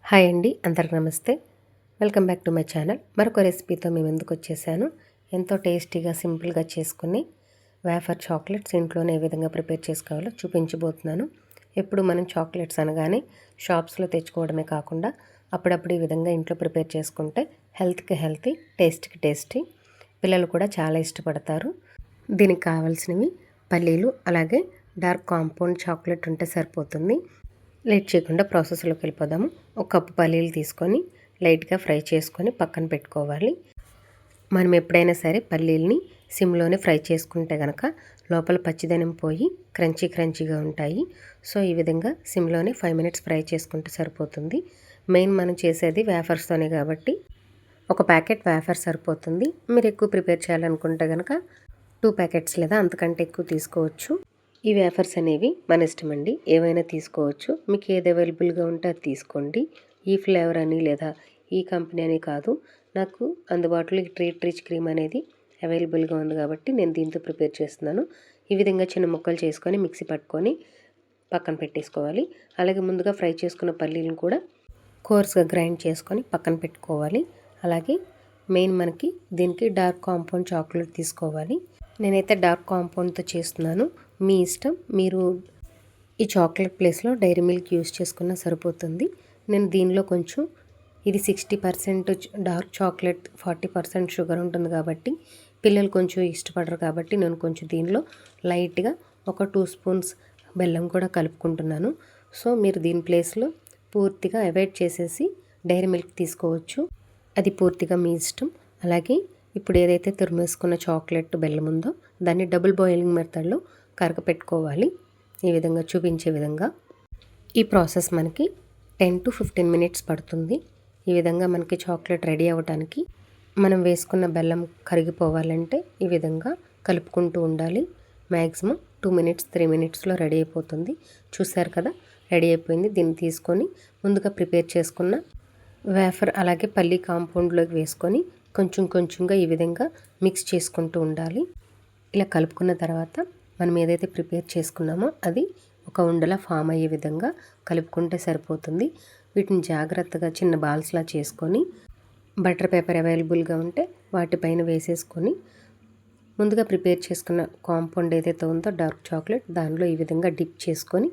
Hi అండి, అందరికి నమస్తే. Welcome back to my channel. మరొక రెసిపీతో మేము ఎందుకు వచ్చేసాను. ఎంతో టేస్టీగా సింపుల్గా చేసుకుని వేఫర్ చాక్లెట్స్ ఇంట్లోనే ఏ విధంగా ప్రిపేర్ చేసుకోవాలో చూపించబోతున్నాను. ఎప్పుడు మనం చాక్లెట్స్ అనగానే షాప్స్లో తెచ్చుకోవడమే కాకుండా అప్పుడప్పుడు ఈ విధంగా ఇంట్లో ప్రిపేర్ చేసుకుంటే హెల్త్కి హెల్తీ, టేస్ట్కి టేస్టీ, పిల్లలు కూడా చాలా ఇష్టపడతారు. దీనికి కావాల్సినవి పల్లీలు, అలాగే డార్క్ కాంపౌండ్ చాక్లెట్ ఉంటే సరిపోతుంది. లేట్ చేయకుండా ప్రాసెస్లోకి వెళ్ళిపోదాము. ఒక కప్పు పల్లీలు తీసుకొని లైట్గా ఫ్రై చేసుకొని పక్కన పెట్టుకోవాలి. మనం ఎప్పుడైనా సరే పల్లీలని సిమ్లోనే ఫ్రై చేసుకుంటే కనుక లోపల పచ్చిదనం పోయి క్రంచీగా ఉంటాయి. సో ఈ విధంగా సిమ్లోనే 5 మినిట్స్ ఫ్రై చేసుకుంటే సరిపోతుంది. మెయిన్ మనం చేసేది వేఫర్స్తోనే కాబట్టి ఒక ప్యాకెట్ వేఫర్ సరిపోతుంది. మీరు ఎక్కువ ప్రిపేర్ చేయాలనుకుంటే కనుక 2 ప్యాకెట్స్ లేదా అంతకంటే ఎక్కువ తీసుకోవచ్చు. ఈ వేఫర్స్ అనేవి మన ఇష్టం అండి, ఏవైనా తీసుకోవచ్చు. మీకు ఏది అవైలబుల్గా ఉంటే అది తీసుకోండి. ఈ ఫ్లేవర్ అని లేదా ఈ కంపెనీ అని కాదు, నాకు అందుబాటులో ఈ ట్రీట్ రిచ్ క్రీమ్ అనేది అవైలబుల్గా ఉంది కాబట్టి నేను దీంతో ప్రిపేర్ చేస్తున్నాను. ఈ విధంగా చిన్న ముక్కలు చేసుకొని మిక్సీ పట్టుకొని పక్కన పెట్టేసుకోవాలి. అలాగే ముందుగా ఫ్రై చేసుకున్న పల్లీలను కూడా కోర్స్గా గ్రైండ్ చేసుకొని పక్కన పెట్టుకోవాలి. అలాగే మెయిన్ మనకి దీనికి డార్క్ కాంపౌండ్ చాక్లెట్ తీసుకోవాలి. నేనైతే డార్క్ కాంపౌండ్తో చేస్తున్నాను. మీ ఇష్టం, మీరు ఈ చాక్లెట్ ప్లేస్లో డైరీ మిల్క్ యూస్ చేసుకున్నా సరిపోతుంది. నేను దీనిలో కొంచెం ఇది 60% డార్క్ చాక్లెట్, 40% షుగర్ ఉంటుంది కాబట్టి పిల్లలు కొంచెం ఇష్టపడరు కాబట్టి నేను కొంచెం దీనిలో లైట్గా ఒక 2 స్పూన్స్ బెల్లం కూడా కలుపుకుంటున్నాను. సో మీరు దీని ప్లేస్లో పూర్తిగా అవాయిడ్ చేసేసి డైరీ మిల్క్ తీసుకోవచ్చు. అది పూర్తిగా మీ ఇష్టం. అలాగే ఇప్పుడు ఏదైతే తురిమేసుకున్న చాక్లెట్ బెల్లం ఉందో దాన్ని డబుల్ బాయిలింగ్ మెథడ్లో కరగపెట్టుకోవాలి. ఈ విధంగా చూపించే విధంగా ఈ ప్రాసెస్ మనకి 10 to 15 మినిట్స్ పడుతుంది. ఈ విధంగా మనకి చాక్లెట్ రెడీ అవ్వడానికి మనం వేసుకున్న బెల్లం కరిగిపోవాలంటే ఈ విధంగా కలుపుకుంటూ ఉండాలి. మ్యాక్సిమం 2 మినిట్స్ 3 మినిట్స్లో రెడీ అయిపోతుంది. చూసారు కదా, రెడీ అయిపోయింది. దీన్ని తీసుకొని ముందుగా ప్రిపేర్ చేసుకున్న వేఫర్ అలాగే పల్లీ కాంపౌండ్లోకి వేసుకొని కొంచెంగా ఈ విధంగా మిక్స్ చేసుకుంటూ ఉండాలి. ఇలా కలుపుకున్న తర్వాత మనం ఏదైతే ప్రిపేర్ చేసుకున్నామో అది ఒక ఉండలా ఫామ్ అయ్యే విధంగా కలుపుకుంటే సరిపోతుంది. వీటిని జాగ్రత్తగా చిన్న బాల్స్లా చేసుకొని బటర్ పేపర్ అవైలబుల్గా ఉంటే వాటిపైన వేసేసుకొని ముందుగా ప్రిపేర్ చేసుకున్న కాంపౌండ్ ఏదైతే ఉందో డార్క్ చాక్లెట్ దానిలో ఈ విధంగా డిప్ చేసుకొని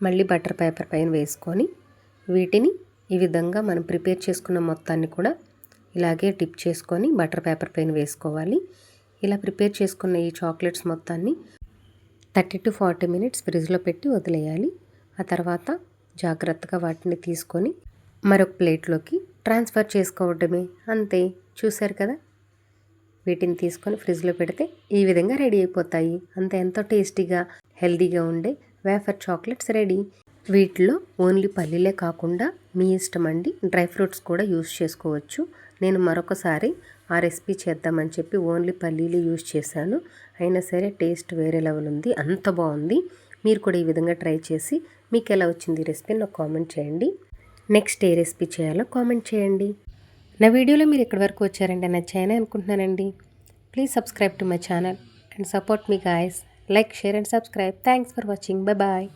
మళ్ళీ బటర్ పేపర్ పైన వేసుకొని వీటిని ఈ విధంగా మనం ప్రిపేర్ చేసుకున్న మొత్తాన్ని కూడా ఇలాగే డిప్ చేసుకొని బటర్ పేపర్ పైన వేసుకోవాలి. ఇలా ప్రిపేర్ చేసుకున్న ఈ చాక్లెట్స్ మొత్తాన్ని 30 to 40 మినిట్స్ ఫ్రిడ్జ్లో పెట్టి వదిలేయాలి. ఆ తర్వాత జాగ్రత్తగా వాటిని తీసుకొని మరొక ప్లేట్లోకి ట్రాన్స్ఫర్ చేసుకోవడమే, అంతే. చూశారు కదా, వీటిని తీసుకొని ఫ్రిడ్జ్లో పెడితే ఈ విధంగా రెడీ అయిపోతాయి. అంతే, ఎంతో టేస్టీగా హెల్తీగా ఉండే వేఫర్ చాక్లెట్స్ రెడీ. వీటిలో ఓన్లీ పల్లీలే కాకుండా మీ ఇష్టం అండి, డ్రై ఫ్రూట్స్ కూడా యూస్ చేసుకోవచ్చు. నేను మరొకసారి ఆ రెసిపీ చేద్దామని చెప్పి ఓన్లీ పల్లీలు యూస్ చేశాను. అయినా సరే టేస్ట్ వేరే లెవెల్ ఉంది, అంత బాగుంది. మీరు కూడా ఈ విధంగా ట్రై చేసి మీకు ఎలా వచ్చింది ఈ రెసిపీ నాకు కామెంట్ చేయండి. నెక్స్ట్ ఏ రెసిపీ చేయాలో కామెంట్ చేయండి. నా వీడియోలో మీరు ఇక్కడి వరకు వచ్చారంటే నచ్చాయని అనుకుంటున్నానండి. Please subscribe to my channel and support me guys. Like, share and subscribe. Thanks for watching. Bye.